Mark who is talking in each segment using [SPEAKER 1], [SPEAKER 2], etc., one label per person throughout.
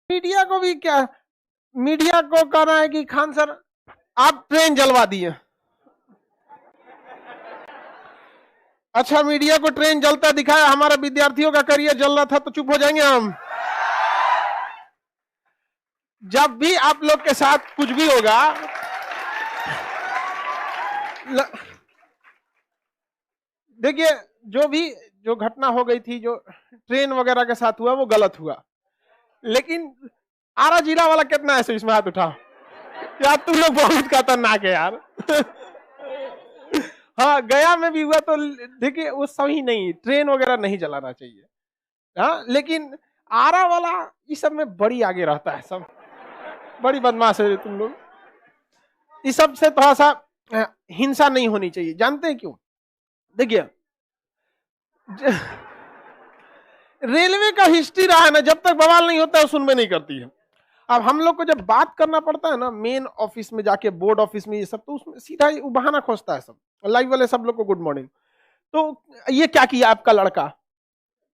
[SPEAKER 1] Media को भी क्या, मीडिया को कहना है कि खान सर आप ट्रेन जलवा दिए। अच्छा, मीडिया को ट्रेन जलता दिखाया, हमारा विद्यार्थियों का करियर जल रहा था तो चुप हो जाएंगे हम? जब भी आप लोग के साथ कुछ भी होगा, देखिए जो घटना हो गई थी, जो ट्रेन वगैरह के साथ हुआ वो गलत हुआ, लेकिन आरा जिला वाला कितना है इसमें हाथ उठाओ यार, तुम लोग बहुत खतरनाक है यार। हाँ, गया में भी हुआ तो देखिए वो सही नहीं, ट्रेन वगैरह नहीं चलाना चाहिए। हाँ, लेकिन आरा वाला इस सब में बड़ी आगे रहता है, सब बड़ी बदमाश है तुम लोग। इस सब से थोड़ा सा हिंसा नहीं होनी चाहिए। जानते हैं क्यों? देखिए रेलवे का हिस्ट्री रहा है ना, जब तक बवाल नहीं होता है सुनवे नहीं करती है। अब हम लोग को जब बात करना पड़ता है ना मेन ऑफिस में जाके, बोर्ड ऑफिस में, ये सब तो उसमें सीधा बहाना खोजता है सब। लाइव वाले सब लोग को गुड मॉर्निंग, तो ये क्या किया आपका लड़का,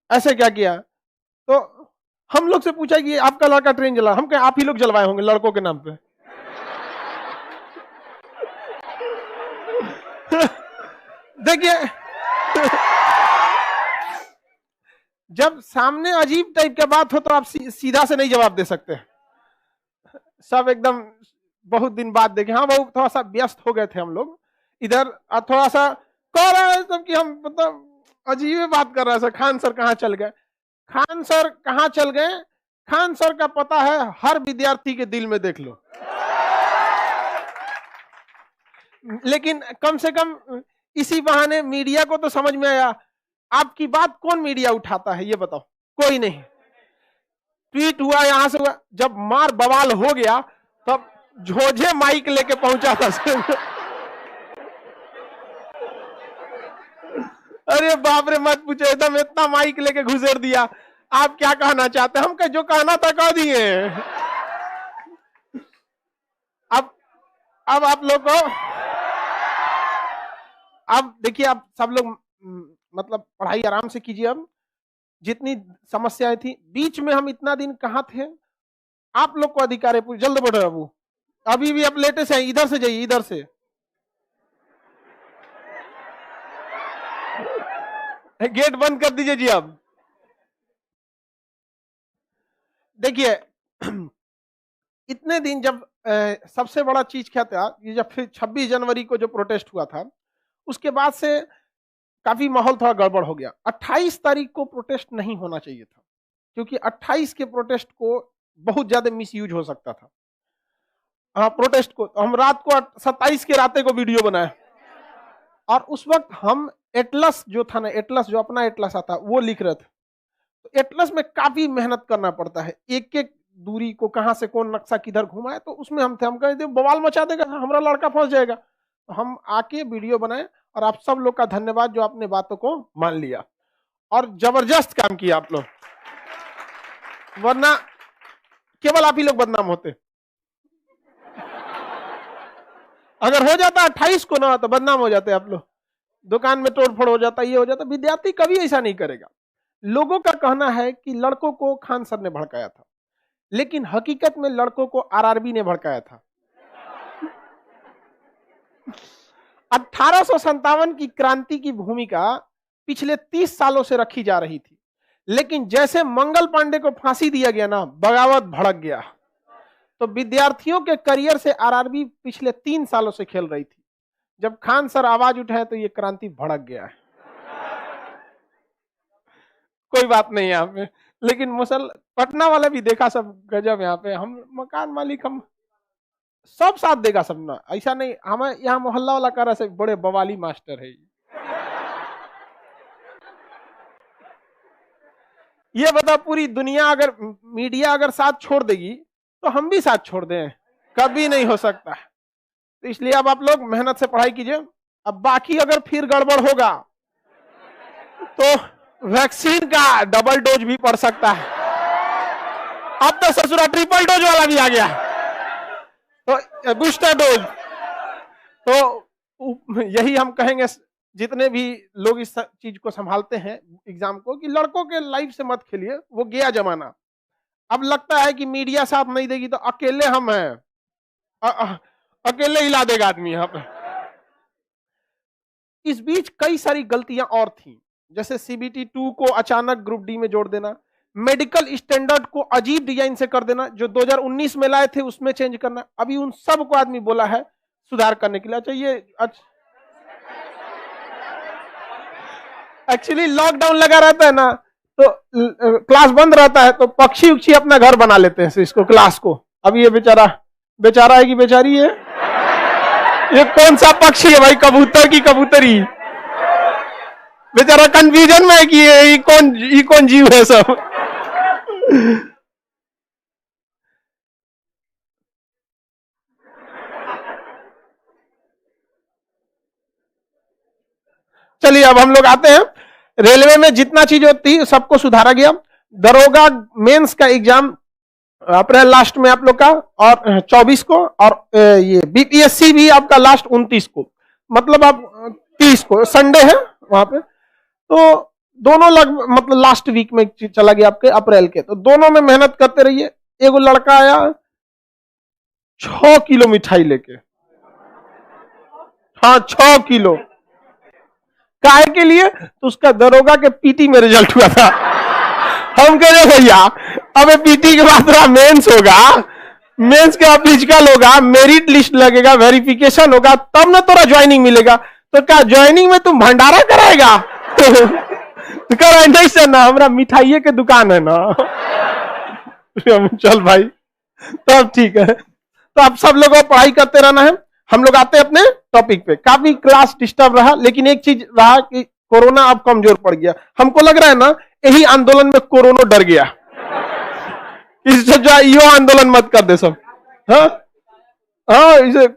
[SPEAKER 1] ऐसे क्या किया? तो हम लोग से पूछा कि आपका लड़का ट्रेन जला, हम कहें आप ही लोग जलवाए होंगे लड़कों के नाम पे। देखिए जब सामने अजीब टाइप की बात हो तो आप सीधा से नहीं जवाब दे सकते। सब एकदम बहुत दिन बाद देखे, हाँ बहुत थोड़ा सा व्यस्त हो गए थे हम लोग इधर, थोड़ा सा कह रहा है सब कि हम मतलब अजीब बात कर रहे हैं। खान सर कहाँ चल गए? खान सर कहाँ चल गए? खान सर का पता है हर विद्यार्थी के दिल में, देख लो। लेकिन कम से कम इसी बहाने मीडिया को तो समझ में आया। आपकी बात कौन मीडिया उठाता है ये बताओ? कोई नहीं। ट्वीट हुआ, यहां से हुआ, जब मार बवाल हो गया तब झोझे माइक लेके पहुंचा था। अरे बाप रे, मत पूछो, एकदम इतना माइक लेके घुसेड़ दिया। आप क्या कहना चाहते हैं? हम जो कहना था कह दिए। अब आप लोग को, अब देखिए, आप सब लोग मतलब पढ़ाई आराम से कीजिए। अब जितनी समस्याएं थी बीच में, हम इतना दिन कहां थे, आप लोग को अधिकार है। जल्द बढ़ो बाबू, अभी भी आप लेटे से, इधर से जाइए, इधर से। गेट बंद कर दीजिए जी। अब देखिए इतने दिन जब सबसे बड़ा चीज क्या था, ये जब फिर 26 जनवरी को जो प्रोटेस्ट हुआ था, उसके बाद से काफी माहौल थोड़ा गड़बड़ हो गया। 28 तारीख को प्रोटेस्ट नहीं होना चाहिए था, क्योंकि 28 के प्रोटेस्ट को बहुत ज्यादा मिसयूज हो सकता था। हाँ, प्रोटेस्ट को हम रात को 27 के राते को वीडियो बनाए, और उस वक्त हम एटलस जो था ना, एटलस जो अपना एटलस आता वो लिख रहे थे। तो एटलस में काफी मेहनत करना पड़ता है, एक एक दूरी को कहां से कौन नक्शा किधर घुमाए, तो उसमें हम थे। हम कहे बवाल मचा देगा, हमारा लड़का फंस जाएगा। तो हम आके वीडियो बनाए, और आप सब लोग का धन्यवाद जो आपने बातों को मान लिया और जबरदस्त काम किया आप लोग, वरना केवल आप ही लोग बदनाम होते। अगर हो जाता 28 को ना, तो बदनाम हो जाते आप लोग, दुकान में तोड़फोड़ हो जाता, ये हो जाता। विद्यार्थी कभी ऐसा नहीं करेगा। लोगों का कहना है कि लड़कों को खान सर ने भड़काया था, लेकिन हकीकत में लड़कों को आरआरबी ने भड़काया था। 1857 की क्रांति की भूमिका पिछले 30 सालों से रखी जा रही थी, लेकिन जैसे मंगल पांडे को फांसी दिया गया ना, बगावत भड़क गया। तो विद्यार्थियों के करियर से आरआरबी पिछले 3 सालों से खेल रही थी। जब खान सर आवाज उठाए तो ये क्रांति भड़क गया है। कोई बात नहीं यहाँ पे, लेकिन मुसल पटना वाला भी देखा सब गजब। यहाँ पे हम मकान मालिक, हम सब साथ देगा सब ना, ऐसा नहीं। हमें यहाँ मोहल्ला वाला कर रहा, बड़े बवाली मास्टर है। ये बता, पूरी दुनिया अगर, मीडिया अगर साथ छोड़ देगी तो हम भी साथ छोड़ दें? कभी नहीं हो सकता। तो इसलिए अब आप लोग मेहनत से पढ़ाई कीजिए। अब बाकी अगर फिर गड़बड़ होगा तो वैक्सीन का डबल डोज भी पड़ सकता है। अब तो ससुरा ट्रिपल डोज वाला भी आ गया, तो बूस्टर डोज। तो यही हम कहेंगे जितने भी लोग इस चीज को संभालते हैं एग्जाम को, कि लड़कों के लाइफ से मत खेलिए, वो गया जमाना। अब लगता है कि मीडिया साथ नहीं देगी तो अकेले हम हैं, अकेले हिला देगा आदमी यहाँ पे। इस बीच कई सारी गलतियां और थी, जैसे सीबीटी 2 को अचानक ग्रुप डी में जोड़ देना, मेडिकल स्टैंडर्ड को अजीब डिजाइन से कर देना, जो 2019 में लाए थे उसमें चेंज करना। अभी उन सब को आदमी बोला है सुधार करने के लिए। अच्छा, ये एक्चुअली लॉकडाउन लगा रहता है ना, तो क्लास बंद रहता है, तो पक्षी उक्षी अपना घर बना लेते हैं इसको, क्लास को। अब ये बेचारा है कि बेचारी है, ये कौन सा पक्षी है भाई, कबूतर की कबूतरी? बेचारा कंफ्यूजन में है कि ये कौन जीव है सब। चलिए अब हम लोग आते हैं, रेलवे में जितना चीज होती है सबको सुधारा गया। दरोगा मेंस का एग्जाम अप्रैल लास्ट में आप लोग का, और 24 को, और ये बीपीएससी भी आपका लास्ट 29 को, मतलब आप 30 को संडे है वहां पे। तो दोनों मतलब लास्ट वीक में चला गया आपके अप्रैल के, तो दोनों में मेहनत करते रहिए। एगो लड़का आया 6 किलो मिठाई लेके, हाँ 6 किलो, काहे के लिए? तो उसका दरोगा के पीटी में रिजल्ट हुआ था। हम कह रहे भैया अबे पीटी के बाद मेंस होगा, मेंस के बाद फिजिकल होगा, मेरिट लिस्ट लगेगा, वेरिफिकेशन होगा, तब ना तोरा ज्वाइनिंग मिलेगा। तो क्या ज्वाइनिंग में तुम भंडारा कराएगा? तो कह रहा नहीं सर ना, हमारा मिठाइये के दुकान है ना। चल भाई, तब ठीक है। तो अब सब लोगों को पढ़ाई करते रहना है। हम लोग आते हैं अपने टॉपिक पे। काफी क्लास डिस्टर्ब रहा, लेकिन एक चीज रहा कि कोरोना अब कमजोर पड़ गया। हमको लग रहा है ना यही आंदोलन में कोरोना डर गया, इससे जो यो आंदोलन मत कर दे सब। हाँ हाँ, इसे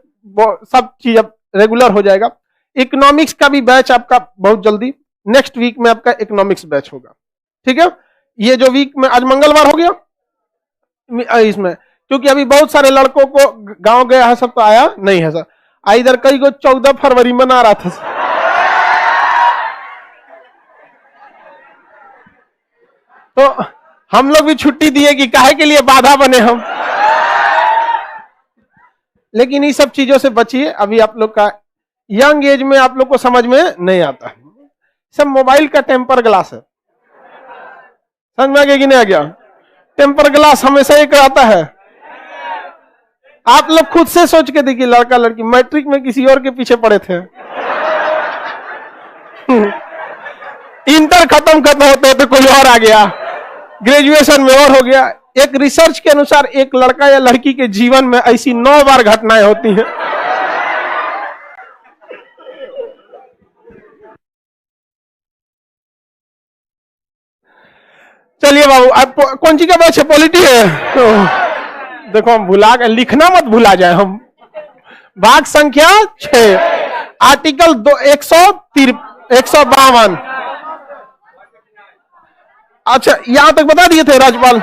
[SPEAKER 1] सब चीज अब रेगुलर हो जाएगा। इकोनॉमिक्स का भी बैच आपका बहुत जल्दी, नेक्स्ट वीक में आपका इकोनॉमिक्स बैच होगा, ठीक है। ये जो वीक में, आज मंगलवार हो गया इसमें, क्योंकि अभी बहुत सारे लड़कों को गांव गया है, सब तो आया नहीं है सर। इधर कई को 14 फरवरी मना रहा था सर। तो हम लोग भी छुट्टी दिए कि काहे के लिए बाधा बने हम। लेकिन इन सब चीजों से बचिए, अभी आप लोग का यंग एज में आप लोग को समझ में नहीं आता। सब मोबाइल का टेम्पर ग्लास है, समझ में आ गया कि नहीं आ गया? टेम्पर ग्लास हमेशा एक आता है। आप लोग खुद से सोच के देखिए, लड़का लड़की मैट्रिक में किसी और के पीछे पड़े थे, इंटर खत्म होते होते कोई और आ गया, ग्रेजुएशन में और हो गया। एक रिसर्च के अनुसार एक लड़का या लड़की के जीवन में ऐसी 9 बार घटनाएं होती हैं। चलिए बाबू, आप कौन सी का बैच है? पॉलिटी है। तो देखो हम भुला गए, लिखना मत भुला जाए हम। भाग संख्या 6, आर्टिकल 152। अच्छा, यहां तक बता दिए थे राज्यपाल।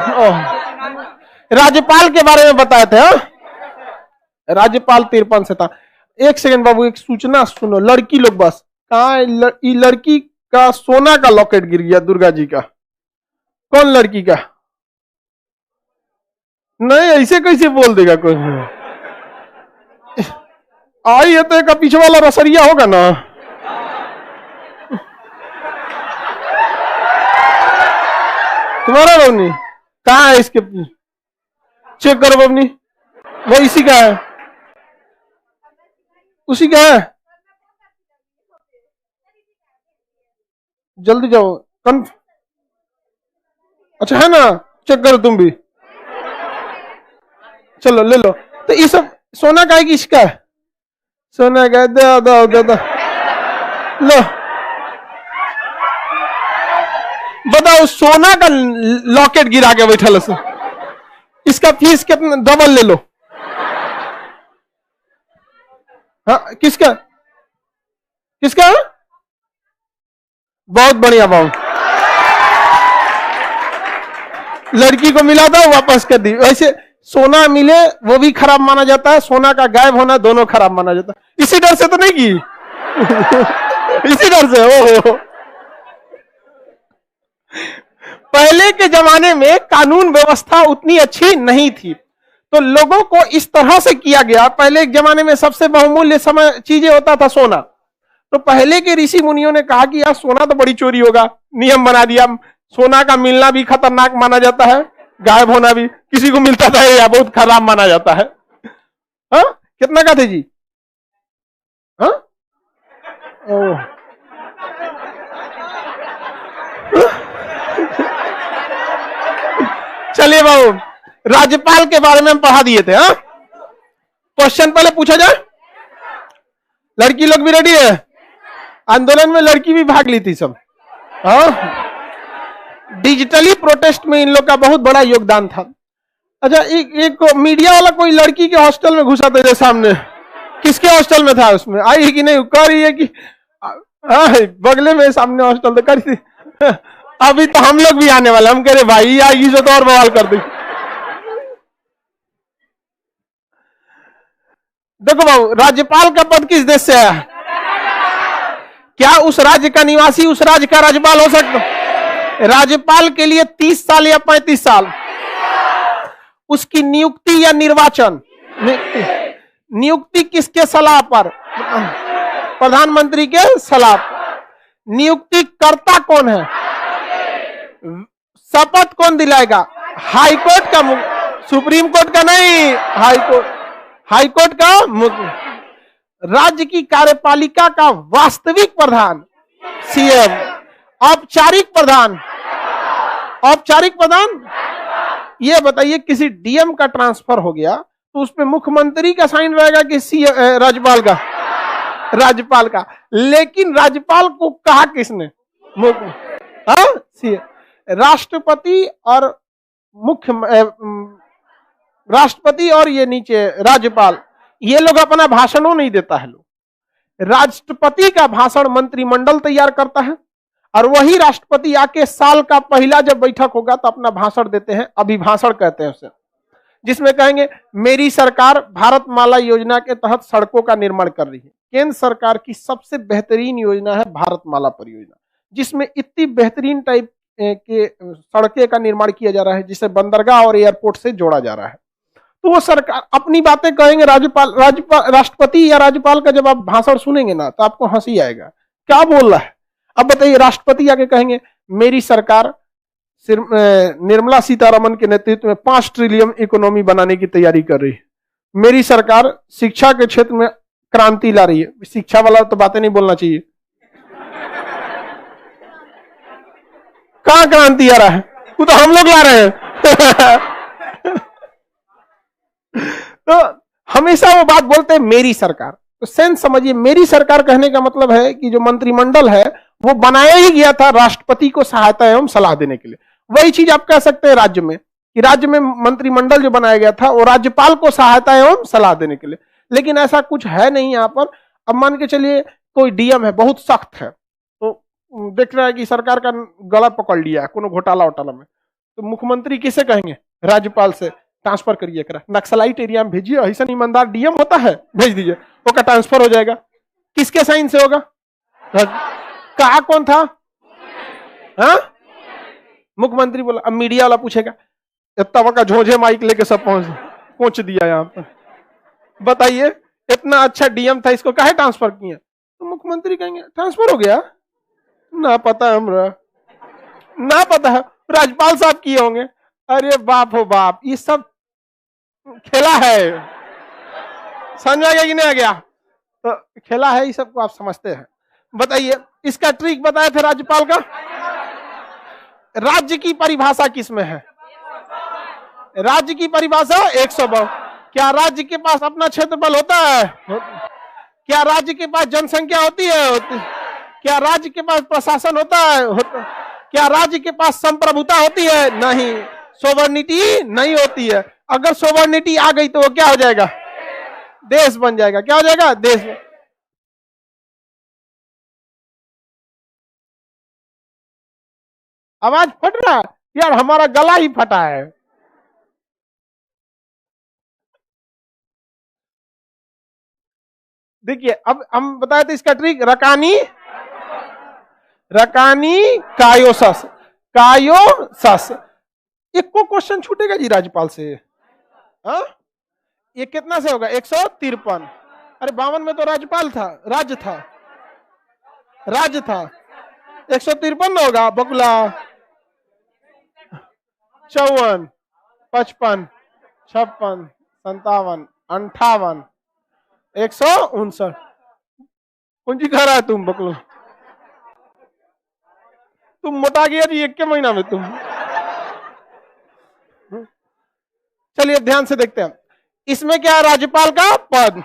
[SPEAKER 1] राज्यपाल के बारे में बताए थे। राज्यपाल 53 से था। एक सेकंड बाबू, एक सूचना सुनो, लड़की लोग बस, कहा लड़की का सोना का लॉकेट गिर गया दुर्गा जी का। कौन लड़की का? नहीं, ऐसे कैसे बोल देगा कोई? आई है तो एक पीछे वाला रसरिया होगा ना। तुम्हारा बबनी कहाँ है? इसके चेक करो बबनी, वो इसी का है, उसी का है। जल्दी जाओ, अच्छा है ना, चेक करो तुम भी, चलो ले लो। तो ये सब सोना का है कि इसका है? सोना का, दो दो दो दो, लो बताओ। सोना का लॉकेट गिरा के बैठा से, इसका फीस कितना? डबल ले लो। हाँ, किसका किसका? बहुत बढ़िया बाबू, लड़की को मिला था वापस कर दी। वैसे सोना मिले वो भी खराब माना जाता है, सोना का गायब होना दोनों खराब माना जाता है। इसी डर से तो नहीं की। इसी डर से। ओ पहले के जमाने में कानून व्यवस्था उतनी अच्छी नहीं थी, तो लोगों को इस तरह से किया गया। पहले के जमाने में सबसे बहुमूल्य समय चीजें होता था सोना, तो पहले के ऋषि मुनियों ने कहा कि यार सोना तो बड़ी चोरी होगा, नियम बना दिया। सोना का मिलना भी खतरनाक माना जाता है, गायब होना भी, किसी को मिलता था या बहुत खराब माना जाता है। हाँ, कितना का थे जी? हाँ, चलिए बाबू, राज्यपाल के बारे में हम पढ़ा दिए थे। हाँ, क्वेश्चन पहले पूछा जाए। लड़की लोग भी रेडी है? आंदोलन में लड़की भी भाग ली थी सब। हाँ, डिजिटली प्रोटेस्ट में इन लोग का बहुत बड़ा योगदान था। अच्छा, एक मीडिया वाला कोई लड़की के हॉस्टल में घुसा था सामने, किसके हॉस्टल में था? उसमें आई कि नहीं? कह रही है कि बगले में सामने हॉस्टल तो कर थी। अभी तो हम लोग भी आने वाले, हम कह रहे भाई आएगी जो तो और बवाल कर दी। देखो बाबू, राज्यपाल का पद किस देश से है? क्या उस राज्य का निवासी उस राज्य का राज्यपाल हो सकता? राज्यपाल के लिए 30 साल या 35 साल। उसकी नियुक्ति या निर्वाचन? नियुक्ति किसके सलाह पर? प्रधानमंत्री के सलाह पर। नियुक्ति कर्ता कौन है? शपथ कौन दिलाएगा? हाईकोर्ट का, सुप्रीम कोर्ट का नहीं, हाईकोर्ट, हाईकोर्ट का। राज्य की कार्यपालिका का वास्तविक प्रधान सीएम। औपचारिक प्रधान, औपचारिक प्रधान। ये बताइए, किसी डीएम का ट्रांसफर हो गया तो उसमें मुख्यमंत्री का साइन रहेगा कि राज्यपाल का? राज्यपाल का। लेकिन राज्यपाल को कहा किसने? राष्ट्रपति और मुख्य राष्ट्रपति और ये नीचे राज्यपाल, ये लोग अपना भाषणों नहीं देता है लोग। राष्ट्रपति का भाषण मंत्रिमंडल तैयार करता है, और वही राष्ट्रपति आके साल का पहला जब बैठक होगा तो अपना भाषण देते हैं, अभिभाषण कहते हैं उसे, जिसमें कहेंगे मेरी सरकार भारतमाला योजना के तहत सड़कों का निर्माण कर रही है। केंद्र सरकार की सबसे बेहतरीन योजना है भारतमाला परियोजना, जिसमें इतनी बेहतरीन टाइप के सड़कें का निर्माण किया जा रहा है, जिसे बंदरगाह और एयरपोर्ट से जोड़ा जा रहा है। तो वो सरकार अपनी बातें कहेंगे, राष्ट्रपति या राज्यपाल का जब आप भाषण सुनेंगे ना तो आपको हंसी आएगा, क्या बोल रहा है। अब बताइए, राष्ट्रपति आके कहेंगे मेरी सरकार निर्मला सीतारमन के नेतृत्व में 5 ट्रिलियन इकोनॉमी बनाने की तैयारी कर रही है, मेरी सरकार शिक्षा के क्षेत्र में क्रांति ला रही है। शिक्षा वाला तो बातें नहीं बोलना चाहिए। कहां क्रांति आ रहा है? वो तो हम लोग ला रहे हैं। तो हमेशा वो बात बोलते हैं मेरी सरकार। तो सेंस समझिए, मेरी सरकार कहने का मतलब है कि जो मंत्रिमंडल है वो बनाया ही गया था राष्ट्रपति को सहायता एवं सलाह देने के लिए। वही चीज आप कह सकते हैं राज्य में, कि राज्य में मंत्रिमंडल जो बनाया गया था वो राज्यपाल को सहायता एवं सलाह देने के लिए। लेकिन ऐसा कुछ है नहीं यहाँ पर। अब मान के चलिए कोई डीएम है, बहुत सख्त है, तो देख रहा है कि सरकार का गला पकड़ लिया है कोनो घोटाला वोटाला में, तो मुख्यमंत्री किसे कहेंगे? राज्यपाल से ट्रांसफर करिए, करा नक्सलाइट एरिया में भेजिए, ऐसा ईमानदार डीएम होता है, भेज दीजिए, वो का ट्रांसफर हो जाएगा। किसके साइन से होगा? कहा कौन था? हाँ, मुख्यमंत्री बोला। अब मीडिया वाला पूछेगा, इतना का झोंझे माइक लेके सब पहुंच दिया यहाँ पर, बताइए इतना अच्छा डीएम था, इसको काहे ट्रांसफर किया? तो मुख्यमंत्री कहेंगे ट्रांसफर हो गया, ना पता हमरा, ना पता है, राज्यपाल साहब किए होंगे। अरे बाप हो बाप, ये सब खेला है। समझ आ गया कि नहीं आ गया? तो खेला है, ये सबको आप समझते हैं। बताइए, इसका ट्रिक बताए थे राज्यपाल का। राज्य की परिभाषा किसमें है? राज्य की परिभाषा 152। क्या राज्य के पास अपना क्षेत्रफल होता है? क्या राज्य के पास जनसंख्या होती है? क्या राज्य के पास प्रशासन होता है? क्या राज्य के पास संप्रभुता होती है? नहीं। सोवर्निटी नहीं होती है। अगर सोवर्निटी आ गई तो वो क्या हो जाएगा? देश बन जाएगा। क्या हो जाएगा? देश। आवाज फट रहा है यार, हमारा गला ही फटा है। देखिए, अब हम बताए थे इसका ट्रिक, रकानी कायोसस। कायो सस। एक को क्वेश्चन छूटेगा जी राज्यपाल से। हाँ, ये कितना से होगा? 153। अरे 52 में तो राज्यपाल था, राज्य था, राज्य था। 153 होगा बकुला। 54, 55, 56, 57, 58, 159। कौन सी खा रहा है तुम बकुला? तुम मोटा गया जी एक के महीना में तुम। चलिए ध्यान से देखते हैं, इसमें क्या है? राज्यपाल का पद।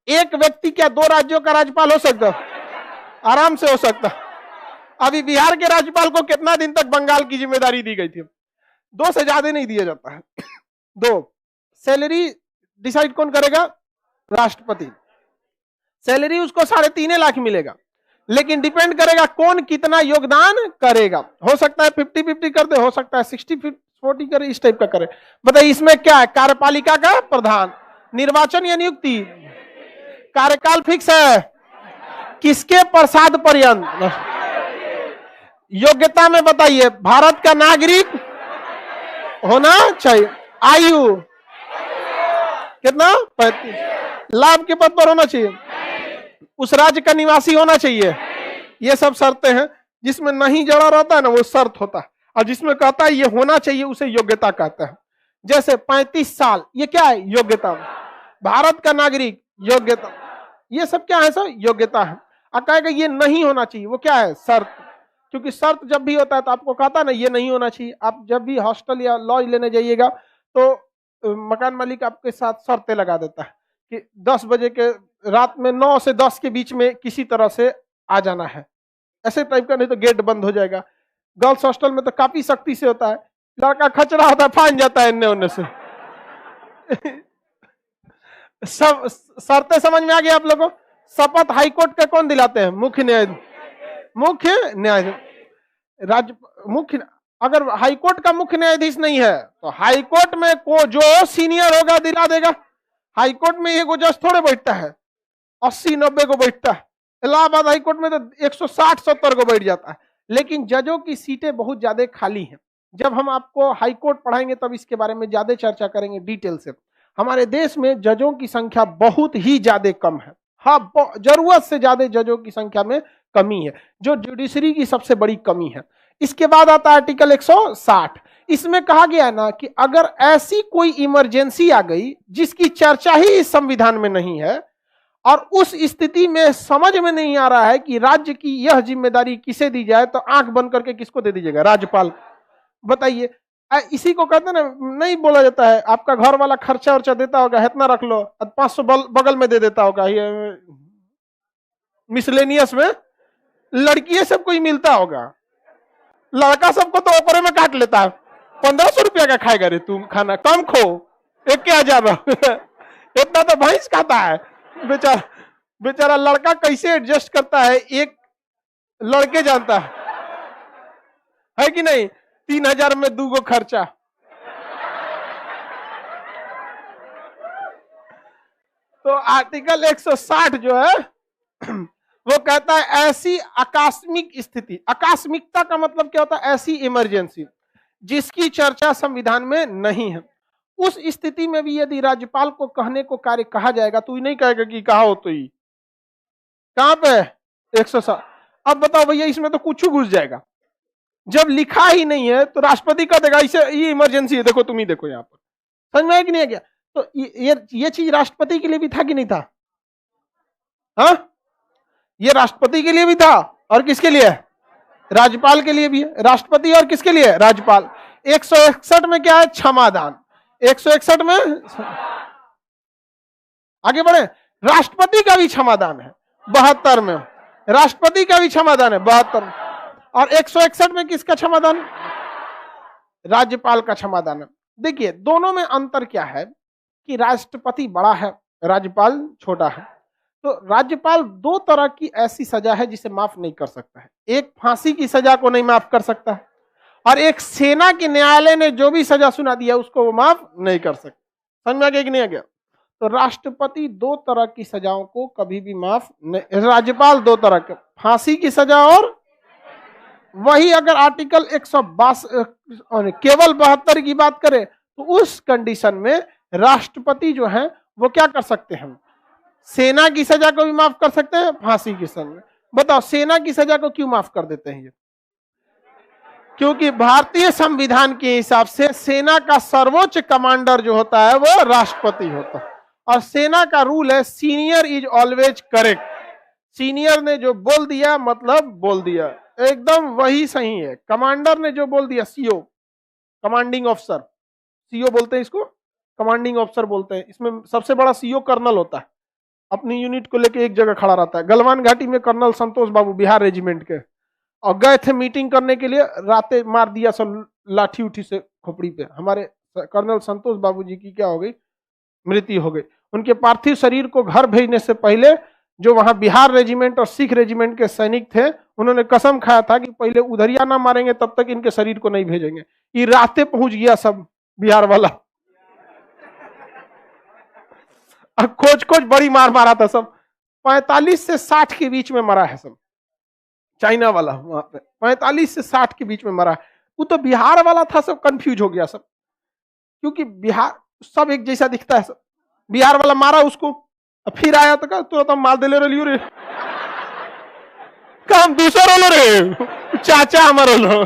[SPEAKER 1] एक व्यक्ति क्या 2 राज्यों का राज्यपाल हो सकता? आराम से हो सकता। अभी बिहार के राज्यपाल को कितना दिन तक बंगाल की जिम्मेदारी दी गई थी? 2 से ज्यादा नहीं दिया जाता है। 2। सैलरी डिसाइड कौन करेगा? राष्ट्रपति। सैलरी उसको 3.5 लाख मिलेगा, लेकिन डिपेंड करेगा कौन कितना योगदान करेगा। हो सकता है 50-50 कर दे, हो सकता है 60-40 करे, इस टाइप का करे। बताइए इसमें क्या है? कार्यपालिका का प्रधान, निर्वाचन या नियुक्ति, कार्यकाल फिक्स है, किसके प्रसाद पर्यंत, योग्यता में बताइए, भारत का नागरिक होना चाहिए, आयु कितना? 35, लाभ के पद पर होना चाहिए, उस राज्य का निवासी होना चाहिए। ये सब शर्तें हैं। जिसमें नहीं जड़ा रहता है ना वो शर्त होता है, और जिसमें कहता है ये होना चाहिए उसे योग्यता कहता है। जैसे 35 साल, ये क्या है? योग्यता। भारत का नागरिक, योग्यता। ये सब क्या है? सर योग्यता है। और कहेगा ये नहीं होना चाहिए, वो क्या है? शर्त। क्योंकि शर्त जब भी होता है तो आपको कहता है ना ये नहीं होना चाहिए। आप जब भी हॉस्टल या लॉज लेने जाइएगा तो मकान मालिक आपके साथ शर्तें लगा देता है कि 10 बजे के रात में 9 से 10 के बीच में किसी तरह से आ जाना है, ऐसे टाइप का, नहीं तो गेट बंद हो जाएगा। गर्ल्स हॉस्टल में तो काफी सख्ती से होता है, लड़का खचरा होता है फाइन जाता है इन्ने उन्ने से। सब शर्तें समझ में आ गई आप लोगों को? शपथ हाईकोर्ट के कौन दिलाते हैं? मुख्य न्यायाधीश। मुख्य न्यायाधीश राज्य मुख्य। अगर हाईकोर्ट का मुख्य न्यायाधीश नहीं है तो हाईकोर्ट में को जो सीनियर होगा दिला देगा। हाईकोर्ट में एक जज थोड़े बैठता है, 80-90 को बैठता है। इलाहाबाद हाईकोर्ट में तो 160-70 को बैठ जाता है। लेकिन जजों की सीटें बहुत ज्यादा खाली हैं। जब हम आपको हाईकोर्ट पढ़ाएंगे तब इसके बारे में ज्यादा चर्चा करेंगे डिटेल से। हमारे देश में जजों की संख्या बहुत ही ज्यादा कम है। हाँ, जरूरत से ज्यादा जजों की संख्या में कमी है, जो जुडिशरी की सबसे बड़ी कमी है। इसके बाद आता है आर्टिकल 160। इसमें कहा गया है ना कि अगर ऐसी कोई इमरजेंसी आ गई जिसकी चर्चा ही इस संविधान में नहीं है, और उस स्थिति में समझ में नहीं आ रहा है कि राज्य की यह जिम्मेदारी किसे दी जाए, तो आंख बंद करके किसको दे दीजिएगा? राज्यपाल। बताइए, इसी को कहते हैं ना, नहीं बोला जाता है आपका घर वाला खर्चा वर्चा देता होगा, इतना रख लो, 500 बगल में दे देता होगा, मिसलेनियस में लड़की सबको ही मिलता होगा, लड़का सबको तो ओपरे में काट लेता है। 1500 रुपया का खाएगा रे तुम खाना? कम खो, 1000 इतना तो भैंस खाता है। बेचारा बेचारा लड़का कैसे एडजस्ट करता है, एक लड़के जानता है कि नहीं? 3000 में 2 खर्चा। तो आर्टिकल 160 जो है वो कहता है ऐसी आकस्मिक स्थिति, आकस्मिकता का मतलब क्या होता है? ऐसी इमरजेंसी जिसकी चर्चा संविधान में नहीं है, उस स्थिति में भी यदि राज्यपाल को कहने को कार्य कहा जाएगा तो नहीं कहेगा कि कहा हो तो ही कहां पे 160। अब बताओ भैया, इसमें तो कुछ घुस जाएगा। जब लिखा ही नहीं है तो राष्ट्रपति कह देगा इसे ये इमरजेंसी है, देखो तुम ही देखो। यहां पर समझ में आया कि नहीं आ गया? तो ये चीज राष्ट्रपति के लिए भी था कि नहीं था? हाँ, ये राष्ट्रपति के लिए भी था और किसके लिए? राज्यपाल के लिए भी है। राष्ट्रपति और किसके लिए? राज्यपाल। 161 में क्या है? क्षमादान। 161 में आगे बढ़े, राष्ट्रपति का भी क्षमादान है। 72 में राष्ट्रपति का भी क्षमादान है, 72 में। और 161 में किसका क्षमादान? राज्यपाल का क्षमादान है। देखिए दोनों में अंतर क्या है कि राष्ट्रपति बड़ा है, राज्यपाल छोटा है। तो राज्यपाल 2 तरह की ऐसी सजा है जिसे माफ नहीं कर सकता है। एक फांसी की सजा को नहीं माफ कर सकता है, और एक सेना के न्यायालय ने जो भी सजा सुना दिया उसको वो माफ नहीं कर सकता। समझ में आ गया कि नहीं आ गया? तो राष्ट्रपति 2 तरह की सजाओं को कभी भी माफ नहीं, राज्यपाल 2 तरह के, फांसी की सजा और वही अगर आर्टिकल 162 केवल 72 की बात करें तो उस कंडीशन में राष्ट्रपति जो है वो क्या कर सकते हैं, सेना की सजा को भी माफ कर सकते हैं, फांसी की सजा। बताओ सेना की सजा को क्यों माफ कर देते हैं ये? क्योंकि भारतीय संविधान के हिसाब से सेना का सर्वोच्च कमांडर जो होता है वो राष्ट्रपति होता है, और सेना का रूल है senior is always correct. Senior ने जो बोल दिया मतलब बोल दिया, एकदम वही सही है। कमांडर ने जो बोल दिया, सीओ कमांडिंग ऑफिसर, सीओ बोलते हैं इसको, कमांडिंग ऑफिसर बोलते हैं। इसमें सबसे बड़ा सीओ कर्नल होता है, अपनी यूनिट को लेके एक जगह खड़ा रहता है। गलवान घाटी में कर्नल संतोष बाबू बिहार रेजिमेंट के, और गए थे मीटिंग करने के लिए, रातें मार दिया सब लाठी उठी से खोपड़ी पे। हमारे कर्नल संतोष बाबू जी की क्या हो गई, मृत्यु हो गई। उनके पार्थिव शरीर को घर भेजने से पहले जो वहां बिहार रेजिमेंट और सिख रेजिमेंट के सैनिक थे, उन्होंने कसम खाया था कि पहले उधरिया ना मारेंगे तब तक इनके शरीर को नहीं भेजेंगे। ये रातें पहुंच गया सब बिहार वाला, खोज खोज बड़ी मार मारा था सब। 45 से 60 के बीच में मरा है सब, चाइना वाला वहां पे 45 से 60 के बीच में मरा है। वो तो बिहार वाला था, सब कंफ्यूज हो गया सब, क्योंकि बिहार सब एक जैसा दिखता है सब। बिहार वाला मारा उसको, फिर आया तो तुरंत हम मार दिले रही रे, काम दूसरा लो रे, चाचा हमारा लो।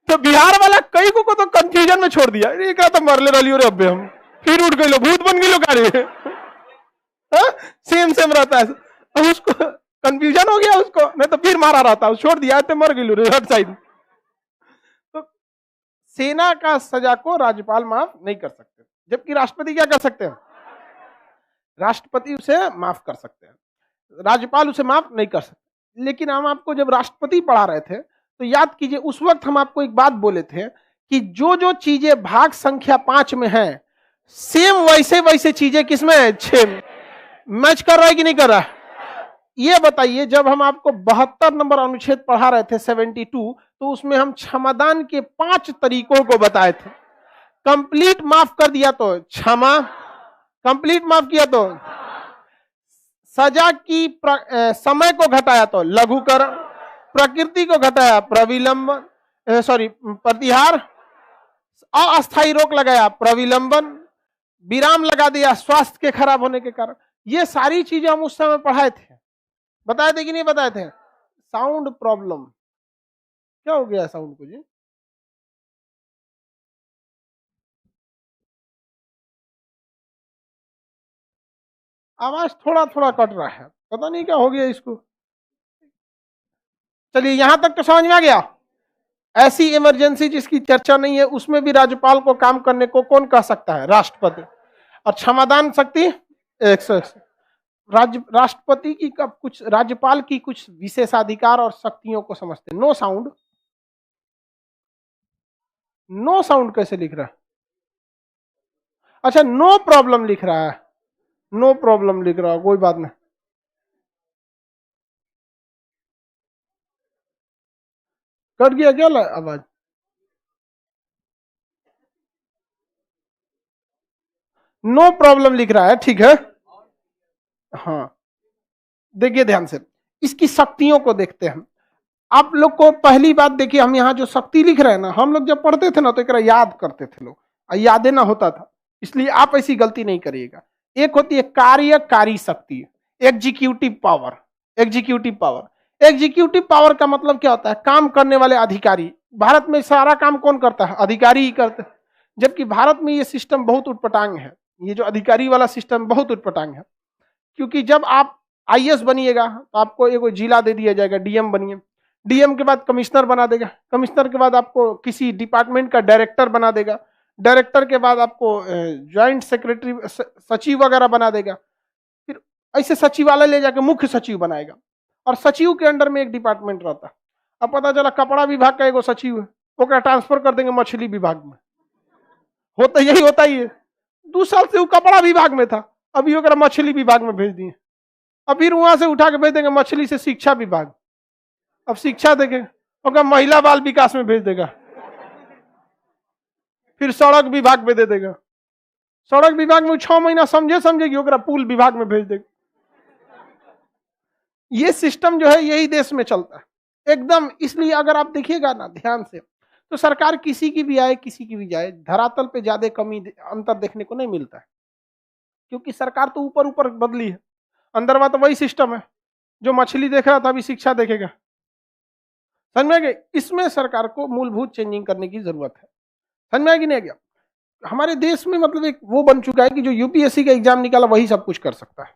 [SPEAKER 1] तो बिहार वाला कई को तो कंफ्यूजन में छोड़ दिया, एक तो मरले रही रे, अबे हम फिर उठ गए लो, भूत बन गई लो कार्य, सेम सेम रहता है। अब उसको कंफ्यूजन हो गया उसको, नहीं तो फिर मारा रहता, छोड़ दिया तो मर गई लो रे हर साइड। तो सेना का सजा को राज्यपाल माफ नहीं कर सकते, जबकि राष्ट्रपति क्या कर सकते हैं, राष्ट्रपति उसे माफ कर सकते हैं, राज्यपाल उसे माफ नहीं कर सकते। लेकिन हम आपको जब राष्ट्रपति पढ़ा रहे थे तो याद कीजिए, उस वक्त हम आपको एक बात बोले थे कि जो जो चीजें भाग संख्या 5 में है, सेम वैसे वैसे चीजें किसमें है, 6 में। मैच कर रहा है कि नहीं कर रहा है? ये बताइए, जब हम आपको 72 नंबर अनुच्छेद पढ़ा रहे थे 72, तो उसमें हम क्षमादान के 5 तरीकों को बताए थे। कंप्लीट माफ कर दिया तो क्षमा, कंप्लीट माफ किया तो सजा की समय को घटाया तो लघुकरण, प्रकृति को घटाया प्रविलंबन, प्रतिहार, अस्थायी रोक लगाया प्रविलंबन, विराम लगा दिया स्वास्थ्य के खराब होने के कारण। ये सारी चीजें हम उस समय पढ़ाए थे, बताए थे कि नहीं बताए थे? साउंड प्रॉब्लम, क्या हो गया साउंड को जी? आवाज थोड़ा थोड़ा कट रहा है, पता नहीं क्या हो गया इसको। चलिए यहां तक तो समझ में आ गया। ऐसी इमरजेंसी जिसकी चर्चा नहीं है, उसमें भी राज्यपाल को काम करने को कौन कह सकता है? राष्ट्रपति। और क्षमादान शक्ति 101। राष्ट्रपति की कुछ, राज्यपाल की कुछ विशेषाधिकार और शक्तियों को समझते। नो साउंड, नो साउंड कैसे लिख रहा है? अच्छा नो प्रॉब्लम लिख रहा है, नो प्रॉब्लम लिख रहा है, कोई बात नहीं। कट गया क्या आवाज? नो प्रॉब्लम लिख रहा है, ठीक है। हाँ देखिए ध्यान से, इसकी शक्तियों को देखते हैं। आप लोग को पहली बात देखिए, हम यहाँ जो शक्ति लिख रहे हैं ना, हम लोग जब पढ़ते थे ना तो एक याद करते थे लोग, यादें ना होता था, इसलिए आप ऐसी गलती नहीं करिएगा। एक होती है कार्यकारी शक्ति, executive power. Executive power, executive power का मतलब क्या होता है? काम करने वाले अधिकारी। भारत में सारा काम कौन करता है? अधिकारी ही करते हैं। जबकि भारत में ये सिस्टम बहुत उटपटांग है, ये जो अधिकारी वाला सिस्टम बहुत उटपटांग है। क्योंकि जब आप आईएएस बनिएगा तो आपको एक जिला दे दिया जाएगा, डीएम बनिए, डीएम के बाद कमिश्नर बना देगा, कमिश्नर के बाद आपको किसी डिपार्टमेंट का डायरेक्टर बना देगा, डायरेक्टर के बाद आपको ज्वाइंट सेक्रेटरी सचिव वगैरह बना देगा, फिर ऐसे सचिवालय ले जाकर मुख्य सचिव बनाएगा, और सचिव के अंडर में एक डिपार्टमेंट रहता है। अब पता चला कपड़ा विभाग का एगो सचिव है, वो ट्रांसफर कर देंगे मछली विभाग में। होता यही होता ही है। 2 साल से वो कपड़ा विभाग में था, अभी वो मछली विभाग में भेज दिए, अब फिर वहां से उठा के भेज देंगे मछली से शिक्षा विभाग। अब शिक्षा देंगे और महिला बाल विकास में भेज देगा, फिर सड़क विभाग में दे देगा, सड़क विभाग में 6 महीना समझेगी, ओकरा पुल विभाग में भेज देगा। ये सिस्टम जो है यही देश में चलता है। एकदम। इसलिए अगर आप देखिएगा ना ध्यान से, तो सरकार किसी की भी आए किसी की भी जाए, धरातल पे ज्यादा कमी अंतर देखने को नहीं मिलता है, क्योंकि सरकार तो ऊपर ऊपर बदली है, अंदर बात तो वही सिस्टम है। जो मछली देख रहा था अभी शिक्षा देखेगा, समझ में आ गया? इसमें सरकार को मूलभूत चेंजिंग करने की जरूरत है। समझ में आ गया नहीं आ गया? हमारे देश में मतलब एक वो बन चुका है कि जो यूपीएससी का एग्जाम निकाला वही सब कुछ कर सकता है,